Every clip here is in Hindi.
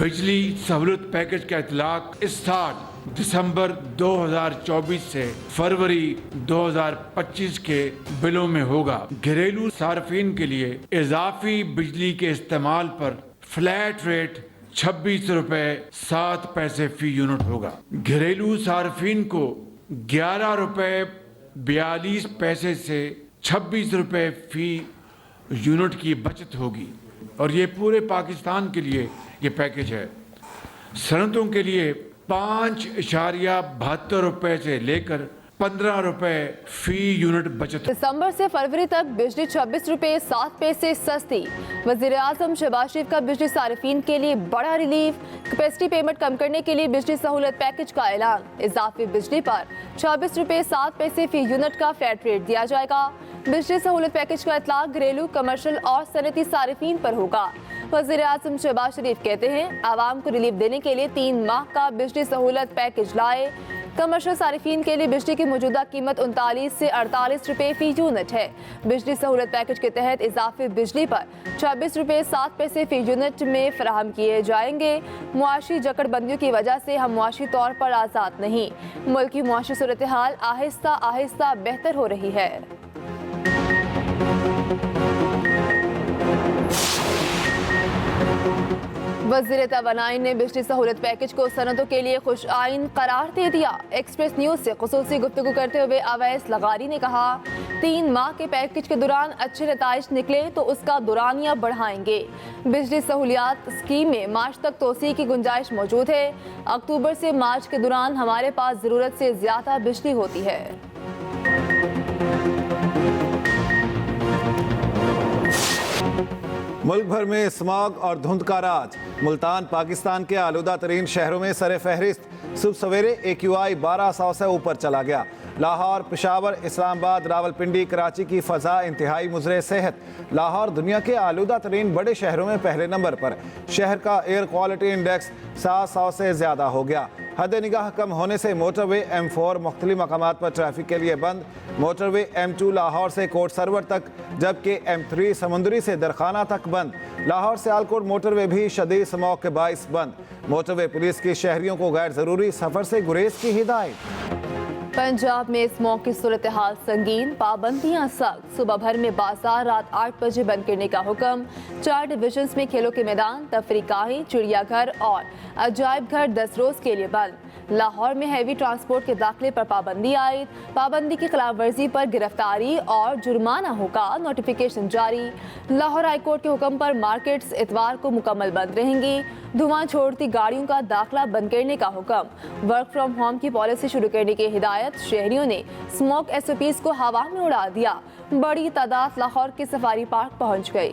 बिजली सहूलत पैकेज का इतलाक स्टार्ट दिसंबर 2024 से फरवरी 2025 के बिलों में होगा। घरेलू सार्फिन के लिए इजाफी बिजली के इस्तेमाल पर फ्लैट रेट 26 रुपए 7 पैसे फी यूनिट होगा। घरेलू सार्फिन को 11 रुपए 42 पैसे से 26 रुपए फी यूनिट की बचत होगी और ये पूरे पाकिस्तान के लिए ये पैकेज है। सनतों के लिए 5.72 रुपए से लेकर 15 रुपए फी यूनिट बचत। दिसंबर से फरवरी तक बिजली 26 रुपए 7 पैसे सस्ती। वज़ीर आज़म शहबाज शरीफ का बिजली सारिफीन के लिए बड़ा रिलीफ। कैपेसिटी पेमेंट कम करने के लिए बिजली सहूलत पैकेज का ऐलान। इजाफी बिजली पर 26 रुपए 7 पैसे फी यूनिट का फ्लैट रेट दिया जाएगा। बिजली सहूलत पैकेज का इतलाक घरेलू, कमर्शियल और सनती सारिफीन पर होगा। वज़ीर आज़म शहबाज शरीफ कहते हैं, आवाम को रिलीफ देने के लिए 3 माह का बिजली सहूलत पैकेज लाए। कमर्शियल सारिफीन के लिए बिजली की मौजूदा कीमत 39 से 48 रुपए फी यूनिट है। बिजली सहूलत पैकेज के तहत इजाफी बिजली पर 26 रुपए 7 पैसे फी यूनिट में फराहम किए जाएंगे। मुआशी जकड़बंदियों की वजह से हम मुआशी तौर पर आज़ाद नहीं। मुल्क की मुआशी सूरत हाल आहिस्ता आहिस्ता बेहतर हो रही है। वज़ीर तवानाई ने बिजली सहूलत पैकेज को सनतों के लिए खुश आइन करार दे दिया। एक्सप्रेस न्यूज़ से खुसूसी गुफ्तगू करते हुए अवैस लगारी ने कहा, 3 माह के पैकेज के दौरान अच्छे नताइज निकले तो उसका दुरानिया बढ़ाएंगे। बिजली सहूलियात स्कीम में मार्च तक तोसी की गुंजाइश मौजूद है। अक्टूबर से मार्च के दौरान हमारे पास ज़रूरत से ज़्यादा बिजली होती है। मुल्क भर में स्मॉग और धुंध का राज। मुल्तान पाकिस्तान के आलूदा तरीन शहरों में सरे फहरिस्त। सुबह सवेरे AQI 1200 से ऊपर चला गया। लाहौर, पेशावर, इस्लामाबाद, रावलपिंडी, कराची की फ़ज़ा इंतहाई मुज़रे सेहत। लाहौर दुनिया के आलूदा तरीन बड़े शहरों में पहले नंबर पर। शहर का एयर क्वालिटी इंडेक्स 700 से ज़्यादा हो गया। हद निगाह कम होने से मोटरवे M4 मुख्तलिफ मकामात पर ट्रैफिक के लिए बंद। मोटरवे M2 लाहौर से कोट सरवर तक, जबकि M3 समुंदरी से दरखाना तक बंद। लाहौर से आलकोट मोटरवे भी शदीद स्मॉग के बाइस बंद। मोटरवे पुलिस की शहरियों को गैर ज़रूरी सफ़र से गुरेज की हिदायत। पंजाब में स्मॉग की सूरत हाल संगीन, पाबंदियां सख्त। सुबह भर में बाजार रात 8 बजे बंद करने का हुक्म। 4 डिविजन्स में खेलों के मैदान, तफरीकाही, चिड़ियाघर और अजायब घर 10 रोज के लिए बंद। लाहौर में हैवी ट्रांसपोर्ट के दाखिले पर पाबंदी आयद। पाबंदी की खिलाफ वर्जी पर गिरफ्तारी और जुर्माना होगा। नोटिफिकेशन जारी। लाहौर हाईकोर्ट के हुक्म पर मार्केट्स इतवार को मुकम्मल बंद रहेंगी। धुआं छोड़ती गाड़ियों का दाखिला बंद करने का हुक्म। वर्क फ्रॉम होम की पॉलिसी शुरू करने की हिदायत। शहरियों ने स्मोक SOPs को हवा में उड़ा दिया। बड़ी तादाद लाहौर के सफारी पार्क पहुंच गई।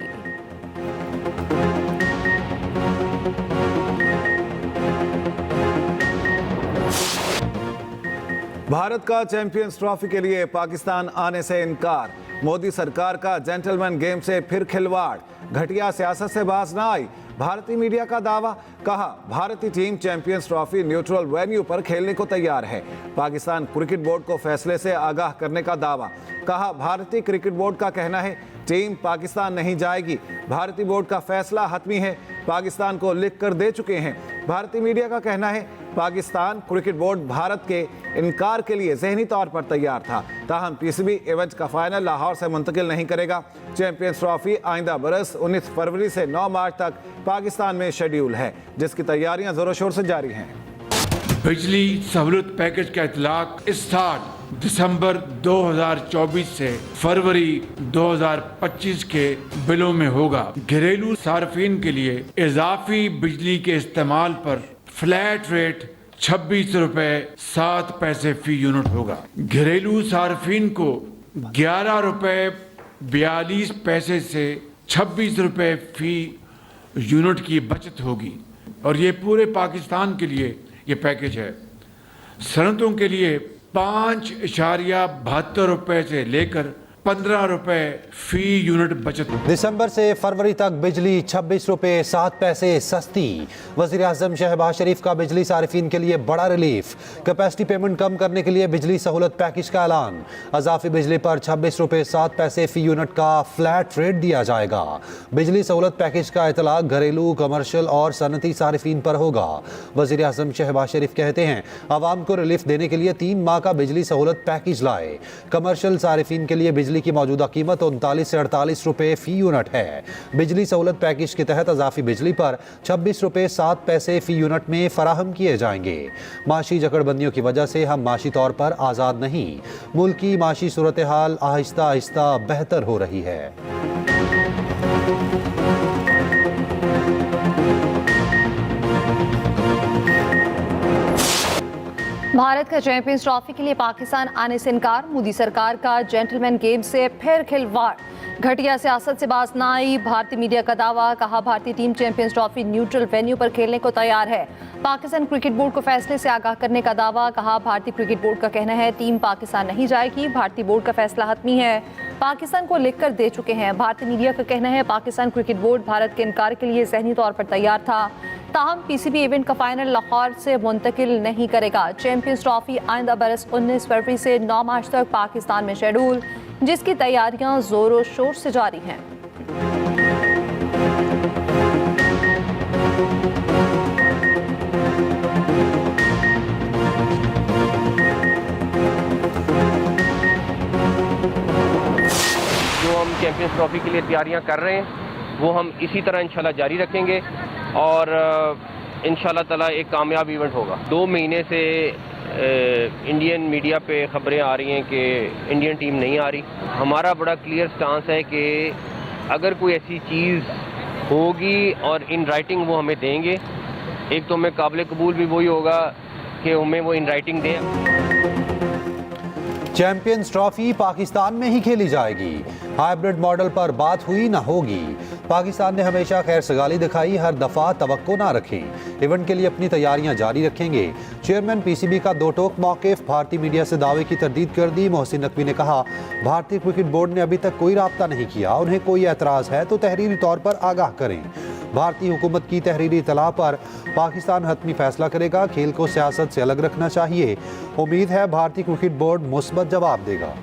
भारत का चैंपियंस ट्रॉफी के लिए पाकिस्तान आने से इनकार। मोदी सरकार का जेंटलमैन गेम से फिर खिलवाड़। घटिया सियासत से बाज ना आई। भारतीय मीडिया का दावा। कहा, भारतीय team champions trophy neutral venue पर खेलने को तैयार है। पाकिस्तान क्रिकेट बोर्ड को फैसले से आगाह करने का दावा। कहा, भारतीय क्रिकेट बोर्ड का कहना है टीम पाकिस्तान नहीं जाएगी। भारतीय बोर्ड का फैसला हतमी है, पाकिस्तान को लिख कर दे चुके हैं। भारतीय मीडिया का कहना है पाकिस्तान क्रिकेट बोर्ड भारत के इनकार के लिए जहनी तौर पर तैयार था, ताहम PCB इवेंट का फाइनल लाहौर से मुंतकिल नहीं करेगा। चैंपियंस ट्रॉफी आइंदा बरस 19 फरवरी से 9 मार्च तक पाकिस्तान में शेड्यूल है, जिसकी तैयारियां जोरों शोर से जारी हैं। बिजली सहूलत पैकेज का इतलाक स्टार्ट दिसंबर 2024 से फरवरी 2025 के बिलों में होगा। घरेलू सार्फिन के लिए इजाफी बिजली के इस्तेमाल पर फ्लैट रेट 26 रुपए 7 पैसे फी यूनिट होगा। घरेलू सार्फिन को 11 रुपए 42 पैसे से 26 रुपए फी यूनिट की बचत होगी और ये पूरे पाकिस्तान के लिए ये पैकेज है। सनतों के लिए 5.72 रुपए से लेकर 15 रुपए फी यूनिट बचत। दिसंबर से फरवरी तक बिजली 26 रुपए 7 पैसे सस्ती। वजीर आजम शहबाज शरीफ का बिजली सारिफीन के लिए बड़ा रिलीफ। कैपेसिटी पेमेंट कम करने के लिए बिजली सहूलत पैकेज का ऐलान। अजाफी बिजली पर 26 रुपए 7 पैसे फी यूनिट का फ्लैट रेट दिया जाएगा। बिजली सहूलत पैकेज का इतलाक घरेलू, कमर्शियल और सनती सारिफीन पर होगा। वजीर आजम शहबाज शरीफ कहते हैं आवाम को रिलीफ देने के लिए 3 माह का बिजली सहूलत पैकेज लाए। कमर्शियल सारिफीन के लिए बिजली की मौजूदा कीमत 39 से 48 रुपए फी यूनिट है। बिजली सहूलत पैकेज के तहत अजाफी बिजली पर 26 रुपए 7 पैसे फी यूनिट में फराहम किए जाएंगे। माशी जकड़बंदियों की वजह से हम माशी तौर पर आज़ाद नहीं। मुल्क की माशी सूरत हाल आहिस्ता आहिस्ता बेहतर हो रही है। भारत का चैंपियंस ट्रॉफी के लिए पाकिस्तान आने से इनकार। मोदी सरकार का जेंटलमैन गेम से फिर खिलवाड़। घटिया सियासत से बाज ना आई। भारतीय मीडिया का दावा। कहा भारतीय team champions trophy neutral venue पर खेलने को तैयार है। पाकिस्तान क्रिकेट बोर्ड को फैसले से आगाह करने का दावा। कहा भारतीय क्रिकेट बोर्ड का कहना है टीम पाकिस्तान नहीं जाएगी। भारतीय बोर्ड का फैसला हतमी है। पाकिस्तान को लिखकर दे चुके हैं। भारतीय मीडिया का कहना है पाकिस्तान क्रिकेट बोर्ड भारत के इनकार के लिए ज़हनी तौर पर तैयार था। ताहम पीसीबी इवेंट का फाइनल लाहौर से मुंतकिल नहीं करेगा। चैंपियंस ट्रॉफी आइंदा बरस 19 फरवरी से 9 मार्च तक पाकिस्तान में शेड्यूल, जिसकी तैयारियां जोरों शोर से जारी हैं। जो हम चैंपियंस ट्रॉफी के लिए तैयारियां कर रहे हैं वो हम इसी तरह इंशाल्लाह जारी रखेंगे और इंशाल्लाह ताला एक कामयाब इवेंट होगा। 2 महीने से इंडियन मीडिया पे खबरें आ रही हैं कि इंडियन टीम नहीं आ रही। हमारा बड़ा क्लियर स्टांस है कि अगर कोई ऐसी चीज़ होगी और इन राइटिंग वो हमें देंगे। एक तो हमें काबिल कबूल भी वही होगा कि हमें वो इन राइटिंग दें। चैंपियंस ट्रॉफी पाकिस्तान में ही खेली जाएगी। हाइब्रिड मॉडल पर बात हुई ना होगी। पाकिस्तान ने हमेशा खैर सगाली दिखाई, हर दफा तवक्को ना रखें। इवेंट के लिए अपनी तैयारियां जारी रखेंगे। चेयरमैन पीसीबी का दो टोक मौक़िफ़। भारतीय मीडिया से दावे की तरदीद कर दी। मोहसिन नकवी ने कहा भारतीय क्रिकेट बोर्ड ने अभी तक कोई राब्ता नहीं किया। उन्हें कोई एतराज़ है तो तहरीरी तौर पर आगाह करें। भारतीय हुकूमत की तहरीरी इतला पर पाकिस्तान हतमी फैसला करेगा। खेल को सियासत से अलग रखना चाहिए। उम्मीद है भारतीय क्रिकेट बोर्ड मुस्बत जवाब देगा।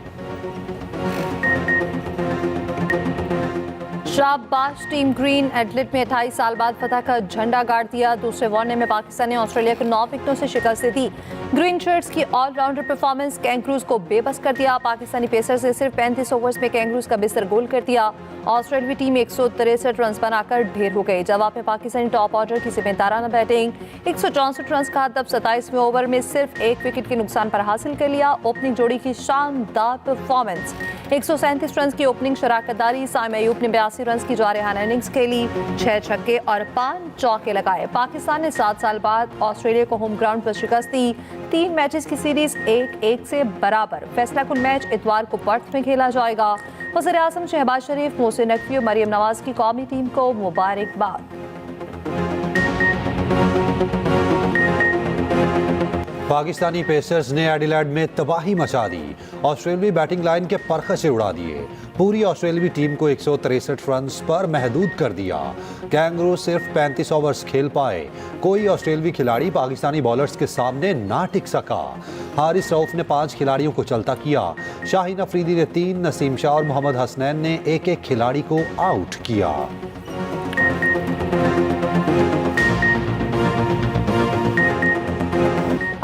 शाबाश टीम ग्रीन। एडलेड में 28 साल बाद फतह का झंडा गाड़ दिया। दूसरे वनडे में पाकिस्तान ने ऑस्ट्रेलिया को 9 विकेटों से शिकस्त दी। ग्रीन शर्ट्स की ऑलराउंडर परफॉर्मेंस कैंगरूज को बेबस कर दिया। पाकिस्तानी पेसर से सिर्फ 35 ओवर्स में कैंगरूज का बिस्तर गोल कर दिया। ऑस्ट्रेलियावी टीम 163 रन बनाकर ढेर हो गई। जवाब में पाकिस्तानी टॉप ऑर्डर की जिम्मेदाराना बैटिंग। 164 रन का हदफ 27वें ओवर में सिर्फ 1 विकेट के नुकसान पर हासिल कर लिया। ओपनिंग जोड़ी की शानदार परफॉर्मेंस। 137 रन की ओपनिंग शराकतदारी। साइम अयूब ने 82 रन की जारहाना इनिंग्स खेली। 6 छक्के और 5 चौके लगाए। पाकिस्तान ने 7 साल बाद ऑस्ट्रेलिया को होम ग्राउंड पर शिकस्त दी। 3 मैचेस की सीरीज 1-1 से बराबर। फैसला कुन मैच इतवार को पर्थ में खेला जाएगा। वज़ीर आज़म शहबाज शरीफ, मोहसिन नकवी और मरियम नवाज की कौमी टीम को मुबारकबाद। पाकिस्तानी पेसर्स ने एडिलेड में तबाही मचा दी। ऑस्ट्रेलियावी बैटिंग लाइन के परखचे उड़ा दिए। पूरी ऑस्ट्रेलियावी टीम को 163 रन पर महदूद कर दिया। कैंगरू सिर्फ 35 ओवर्स खेल पाए। कोई ऑस्ट्रेलियावी खिलाड़ी पाकिस्तानी बॉलर्स के सामने ना टिक सका। हारिस रऊफ ने 5 खिलाड़ियों को चलता किया। शाहीन अफरीदी ने 3, नसीम शाह और मोहम्मद हसनैन ने एक खिलाड़ी को आउट किया।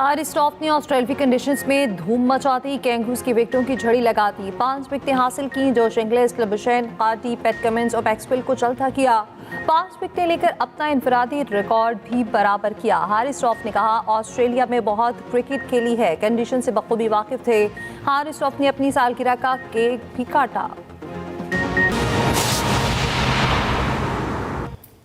हारिस रऊफ ने ऑस्ट्रेलियावी कंडीशंस में धूम मचा दी। कैंगरूज की विकेटों की झड़ी लगा दी। 5 विकेटें हासिल की। Josh Inglis, Labuschagne, hearty, PAT Cummins और मैक्सवेल को चलता किया। 5 विकेटें लेकर अपना इनफरादी रिकॉर्ड भी बराबर किया। हारिस रऊफ ने कहा ऑस्ट्रेलिया में बहुत क्रिकेट खेली है, कंडीशन से बखूबी वाकिफ थे। हारिस रऊफ ने अपनी सालगिरह का केक भी काटा।